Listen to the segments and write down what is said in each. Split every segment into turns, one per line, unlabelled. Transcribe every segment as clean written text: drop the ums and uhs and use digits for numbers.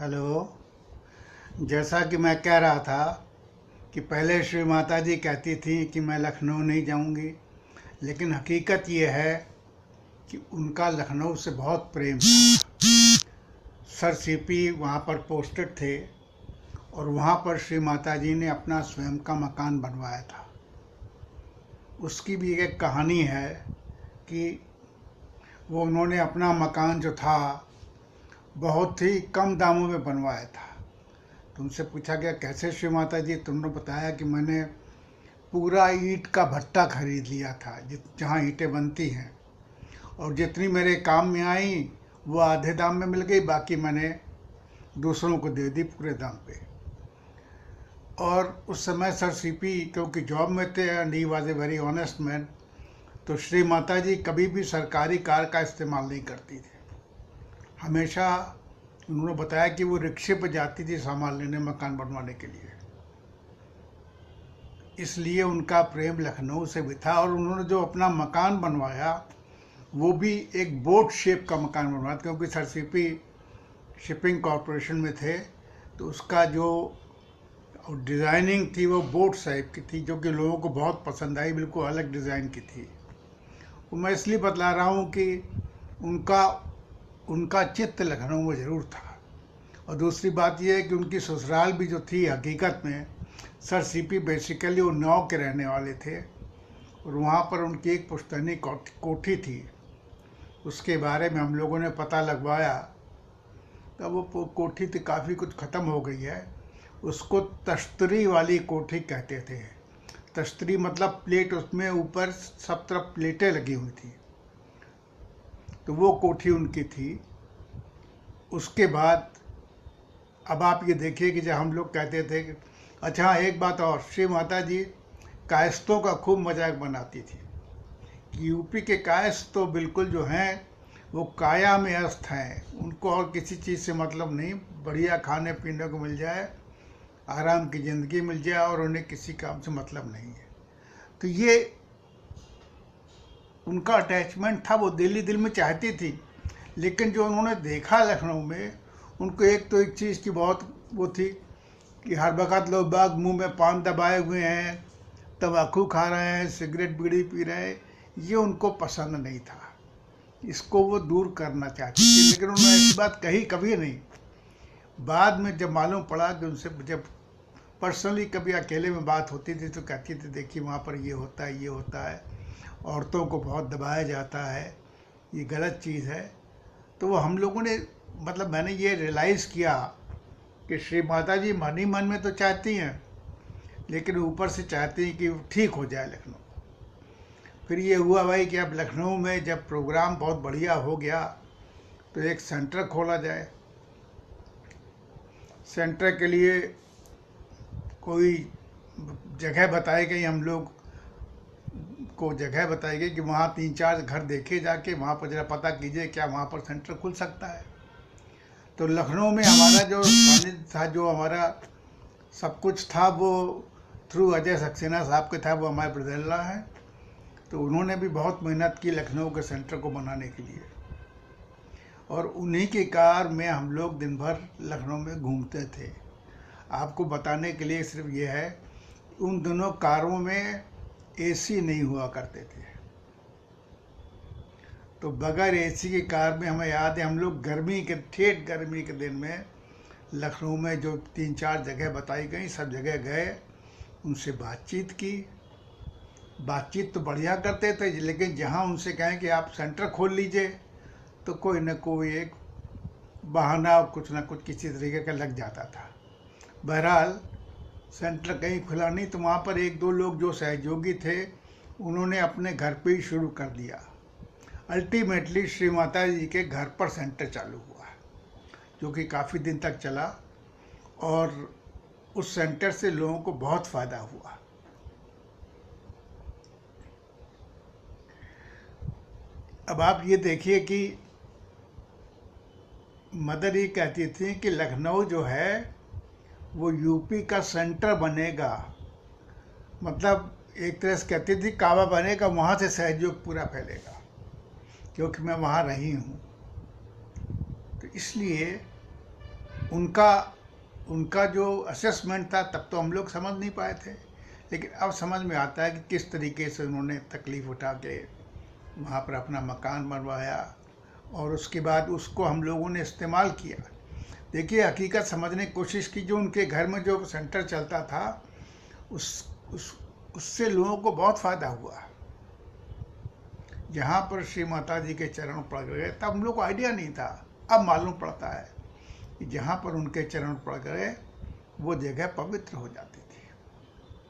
Hello. जैसा कि मैं कह रहा था कि पहले श्री माता जी कहती थी कि मैं लखनऊ नहीं जाऊंगी, लेकिन हकीकत ये है कि उनका लखनऊ से बहुत प्रेम था। सर सीपी वहाँ पर पोस्टेड थे और वहाँ पर श्री माता जी ने अपना स्वयं का मकान बनवाया था। उसकी भी एक कहानी है कि वो उन्होंने अपना मकान जो था बहुत ही कम दामों में बनवाया था। तो उनसे पूछा गया, कैसे श्री माता जी? तुमने बताया कि मैंने पूरा ईंट का भट्टा खरीद लिया था जहाँ ईंटें बनती हैं, और जितनी मेरे काम में आई वो आधे दाम में मिल गई, बाकी मैंने दूसरों को दे दी पूरे दाम पे। और उस समय सर सीपी क्योंकि जॉब में थे and he was a very honest man, तो श्री माता जी कभी भी सरकारी कार का इस्तेमाल नहीं करती थी। हमेशा उन्होंने बताया कि वो रिक्शे पर जाती थी सामान लेने, मकान बनवाने के लिए। इसलिए उनका प्रेम लखनऊ से भी था। और उन्होंने जो अपना मकान बनवाया वो भी एक बोट शेप का मकान बनवाया, क्योंकि सर सीपी शिपिंग कॉरपोरेशन में थे, तो उसका जो डिज़ाइनिंग थी वो बोट शेप की थी, जो कि लोगों को बहुत पसंद आई, बिल्कुल अलग डिज़ाइन की थी। वो मैं इसलिए बतला रहा हूँ कि उनका उनका चित्त लखनऊ में ज़रूर था। और दूसरी बात यह है कि उनकी ससुराल भी जो थी, हकीकत में सर सीपी बेसिकली उन्नाव के रहने वाले थे, और वहाँ पर उनकी एक पुश्तैनी कोठी थी। उसके बारे में हम लोगों ने पता लगवाया, तब वो कोठी थी काफ़ी कुछ ख़त्म हो गई है। उसको तश्तरी वाली कोठी कहते थे। तश्तरी मतलब प्लेट, उसमें ऊपर सब तरफ प्लेटें लगी हुई थी, तो वो कोठी उनकी थी। उसके बाद अब आप ये देखिए कि जब हम लोग कहते थे कि अच्छा, एक बात और, श्री माता जी कायस्तों का खूब मजाक बनाती थी कि यूपी के कायस्थ तो बिल्कुल जो हैं वो काया में अस्त हैं, उनको और किसी चीज़ से मतलब नहीं, बढ़िया खाने पीने को मिल जाए, आराम की ज़िंदगी मिल जाए, और उन्हें किसी काम से मतलब नहीं है। तो ये उनका अटैचमेंट था, वो दिल ही दिल में चाहती थी। लेकिन जो उन्होंने देखा लखनऊ में, उनको एक तो एक चीज़ की बहुत वो थी कि हर वक्त लोग बाग मुंह में पान दबाए हुए हैं, तंबाकू खा रहे हैं, सिगरेट बीड़ी पी रहे हैं, ये उनको पसंद नहीं था। इसको वो दूर करना चाहती थी, लेकिन उन्होंने ऐसी बात कही कभी नहीं। बाद में जब मालूम पड़ा कि उनसे जब पर्सनली कभी अकेले में बात होती थी, तो कहती थी, देखिए वहाँ पर ये होता है, ये होता है, औरतों को बहुत दबाया जाता है, ये गलत चीज़ है। तो वो हम लोगों ने मतलब मैंने ये रियलाइज़ किया कि श्री माता जी मन ही मन में तो चाहती हैं, लेकिन ऊपर से चाहती हैं कि ठीक हो जाए लखनऊ। फिर ये हुआ भाई कि अब लखनऊ में जब प्रोग्राम बहुत बढ़िया हो गया, तो एक सेंटर खोला जाए। सेंटर के लिए कोई जगह बताई गई, हम लोग को जगह बताई गई कि वहाँ 3-4 घर देखे जाके, वहाँ पर जरा पता कीजिए क्या वहाँ पर सेंटर खुल सकता है। तो लखनऊ में हमारा जो सानिध्य था, जो हमारा सब कुछ था, वो थ्रू अजय सक्सेना साहब के था, वो हमारे ब्रदर हैं। तो उन्होंने भी बहुत मेहनत की लखनऊ के सेंटर को बनाने के लिए, और उन्हीं की कार में हम लोग दिन भर लखनऊ में घूमते थे। आपको बताने के लिए सिर्फ ये है, उन दोनों कारों में एसी नहीं हुआ करते थे, तो बगैर एसी की कार में हमें याद है हम लोग ठेठ गर्मी के दिन में लखनऊ में जो 3-4 जगह बताई गई, सब जगह गए, उनसे बातचीत की। बातचीत तो बढ़िया करते थे, लेकिन जहाँ उनसे कहें कि आप सेंटर खोल लीजिए, तो कोई न कोई एक बहाना कुछ न कुछ किसी तरीके का लग जाता था। बहरहाल सेंटर कहीं खुला नहीं, तो वहाँ पर 1-2 लोग जो सहयोगी थे, उन्होंने अपने घर पे ही शुरू कर दिया। अल्टीमेटली श्री माता जी के घर पर सेंटर चालू हुआ, जो कि काफ़ी दिन तक चला, और उस सेंटर से लोगों को बहुत फ़ायदा हुआ। अब आप ये देखिए कि मदर ये कहती थी कि लखनऊ जो है वो यूपी का सेंटर बनेगा, मतलब एक तरह से कहती थी काबा बनेगा, वहाँ से सहयोग पूरा फैलेगा, क्योंकि मैं वहाँ रही हूँ। तो इसलिए उनका उनका जो असेसमेंट था तब तो हम लोग समझ नहीं पाए थे, लेकिन अब समझ में आता है कि किस तरीके से उन्होंने तकलीफ़ उठा के वहाँ पर अपना मकान बनवाया और उसके बाद उसको हम लोगों ने इस्तेमाल किया। देखिए, हकीकत समझने की कोशिश की, जो उनके घर में जो सेंटर चलता था उससे लोगों को बहुत फ़ायदा हुआ। जहाँ पर श्री माता जी के चरण पड़ गए तब हम लोग को आइडिया नहीं था, अब मालूम पड़ता है कि जहाँ पर उनके चरण पड़ गए वो जगह पवित्र हो जाती थी।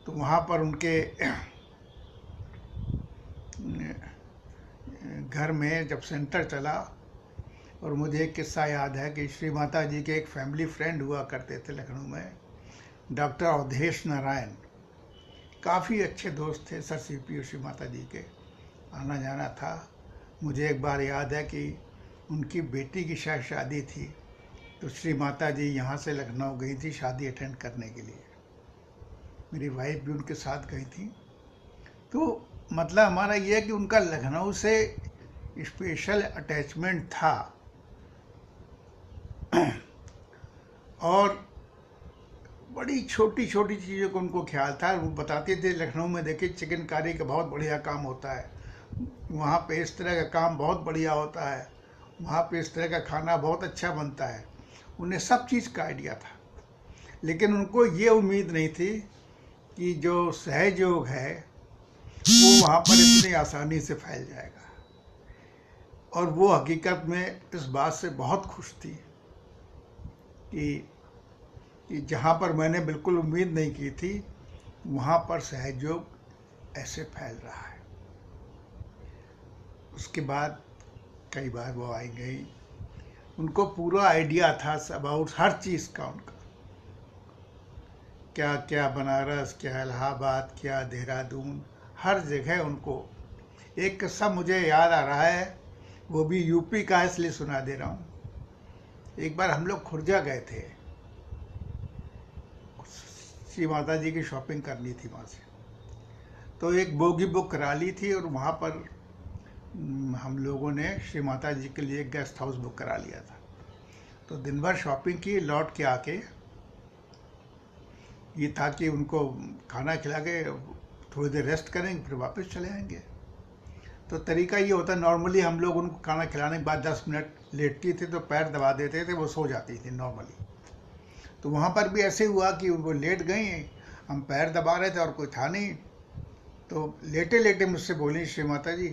तो वहाँ पर उनके घर में जब सेंटर चला, और मुझे एक किस्सा याद है कि श्री माता जी के एक फैमिली फ्रेंड हुआ करते थे लखनऊ में, डॉक्टर अवधेश नारायण, काफ़ी अच्छे दोस्त थे सर सीपी और श्री माता जी के, आना जाना था। मुझे एक बार याद है कि उनकी बेटी की शायद शादी थी, तो श्री माता जी यहाँ से लखनऊ गई थी शादी अटेंड करने के लिए, मेरी वाइफ भी उनके साथ गई थी। तो मतलब हमारा ये है कि उनका लखनऊ से स्पेशल अटैचमेंट था। और बड़ी छोटी छोटी चीज़ों को उनको ख्याल था। वो बताते थे लखनऊ में देखिए चिकनकारी का बहुत बढ़िया काम होता है, वहाँ पे इस तरह का काम बहुत बढ़िया होता है, वहाँ पे इस तरह का खाना बहुत अच्छा बनता है। उन्हें सब चीज़ का आइडिया था, लेकिन उनको ये उम्मीद नहीं थी कि जो सहयोग है वो वहाँ पर इतनी आसानी से फैल जाएगा। और वो हकीकत में इस बात से बहुत खुश थी कि जहाँ पर मैंने बिल्कुल उम्मीद नहीं की थी वहाँ पर सहयोग ऐसे फैल रहा है। उसके बाद कई बार वो आई गई, उनको पूरा आइडिया था अबाउट हर चीज़ का, उनका क्या क्या बनारस, क्या इलाहाबाद, क्या देहरादून, हर जगह उनको। एक किस्सा मुझे याद आ रहा है, वो भी यूपी का, इसलिए सुना दे रहा हूँ। एक बार हम लोग खुर्जा गए थे, श्री माता जी की शॉपिंग करनी थी वहाँ से, तो एक बोगी बुक करा ली थी और वहाँ पर हम लोगों ने श्री माता जी के लिए गेस्ट हाउस बुक करा लिया था। तो दिन भर शॉपिंग की, लौट के आके ये था कि उनको खाना खिला के थोड़ी देर रेस्ट करेंगे, फिर वापस चले आएंगे। तो तरीका ये होता है, नॉर्मली हम लोग उनको खाना खिलाने के बाद 10 मिनट लेटती थी तो पैर दबा देते थे, वो सो जाती थी नॉर्मली। तो वहाँ पर भी ऐसे हुआ कि वो लेट गई, हम पैर दबा रहे थे और कोई था नहीं। तो लेटे लेटे मुझसे बोली श्री माता जी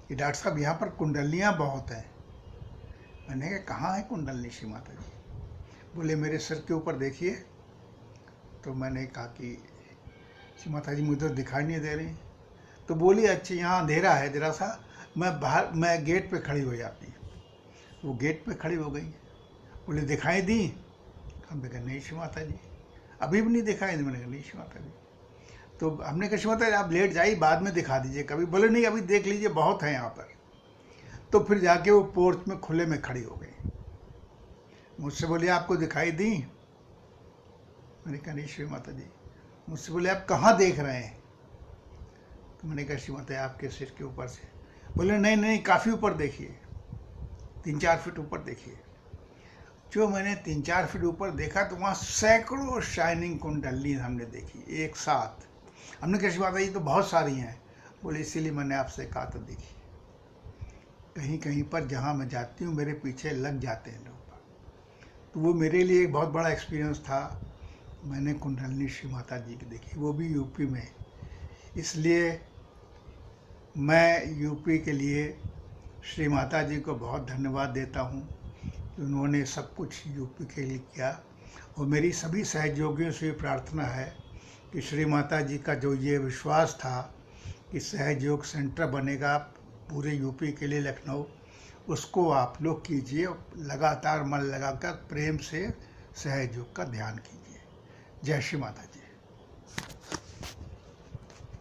कि डॉक्टर साहब यहाँ पर कुंडलियाँ बहुत हैं। मैंने कहा कहाँ है कुंडली श्री माता जी? बोले मेरे सर के ऊपर देखिए। तो मैंने कहा कि श्री माता जी मुझे तो दिखाई नहीं दे रही। तो बोली अच्छा यहाँ अंधेरा है जरा सा, मैं गेट पे खड़ी हो जाती। वो गेट पे खड़ी हो गई, बोले दिखाई दी? हमने कहा नहीं श्री माता जी, अभी भी नहीं दिखाई दी। मैंने कहा नहीं श्री माता जी। तो हमने कहा श्री माता जी आप लेट जाइए, बाद में दिखा दीजिए कभी। बोले नहीं अभी देख लीजिए, बहुत है यहाँ पर। तो फिर जाके वो पोर्च में खुले में खड़ी हो गई, मुझसे बोली आपको दिखाई दी? मैंने कहा नहीं श्री माता जी। मुझसे बोले आप कहाँ देख रहे हैं? तो मैंने कहा श्री माता जी आपके सिर के ऊपर से। बोले नहीं नहीं काफ़ी ऊपर देखिए, 3-4 फीट ऊपर देखिए। जो मैंने 3-4 फीट ऊपर देखा तो वहाँ सैकड़ों शाइनिंग कुंडली हमने देखी एक साथ। हमने कहा श्री माता जी तो बहुत सारी हैं। बोले इसीलिए मैंने आपसे कहा तो देखी। कहीं कहीं पर जहाँ मैं जाती हूँ मेरे पीछे लग जाते हैं लोग, तो वो मेरे लिए एक बहुत बड़ा एक्सपीरियंस था। मैंने कुंडली श्री माता जी की देखी, वो भी यूपी में। इसलिए मैं यूपी के लिए श्री माता जी को बहुत धन्यवाद देता हूँ कि उन्होंने सब कुछ यूपी के लिए किया। और मेरी सभी सहयोगियों से प्रार्थना है कि श्री माता जी का जो ये विश्वास था कि सहयोग सेंटर बनेगा पूरे यूपी के लिए लखनऊ, उसको आप लोग कीजिए, लगातार मन लगाकर प्रेम से सहयोग का ध्यान कीजिए। जय श्री माता जी।